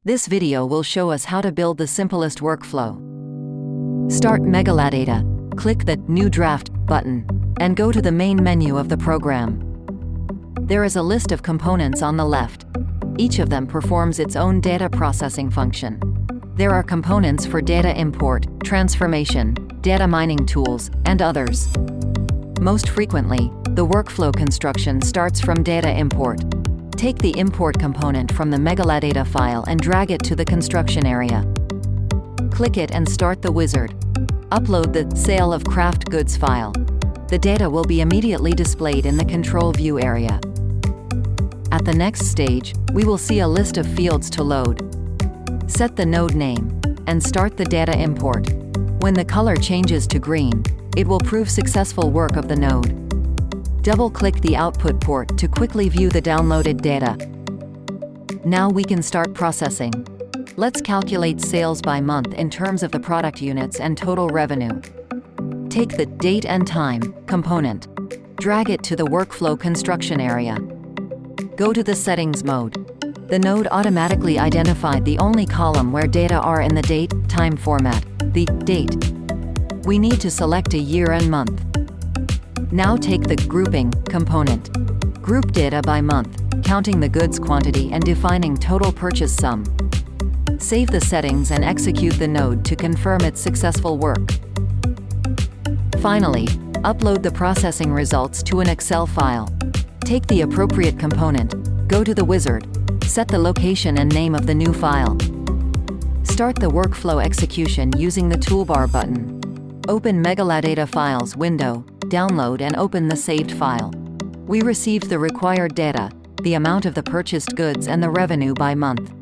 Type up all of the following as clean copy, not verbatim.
This video will show us how to build the simplest workflow. Start Megaladata, click the New Draft button, and go to the main menu of the program. There is a list of components on the left. Each of them performs its own data processing function. There are components for data import, transformation, data mining tools, and others. Most frequently, the workflow construction starts from data import. Take the import component from the Megaladata file and drag it to the construction area. Click it and start the wizard. Upload the Sale of Craft Goods file. The data will be immediately displayed in the control view area. At the next stage, we will see a list of fields to load. Set the node name, and start the data import. When the color changes to green, it will prove successful work of the node. Double-click the output port to quickly view the downloaded data. Now we can start processing. Let's calculate sales by month in terms of the product units and total revenue. Take the Date and Time component. Drag it to the workflow construction area. Go to the Settings mode. The node automatically identified the only column where data are in the date, time format, the date. We need to select a year and month. Now take the Grouping component. Group data by month, counting the goods quantity and defining total purchase sum. Save the settings and execute the node to confirm its successful work. Finally, upload the processing results to an Excel file. Take the appropriate component, go to the wizard, set the location and name of the new file. Start the workflow execution using the toolbar button. Open Megaladata Files window, download and open the saved file. We received the required data, the amount of the purchased goods and the revenue by month.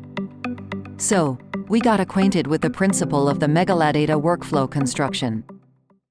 So, we got acquainted with the principle of the Megaladata workflow construction.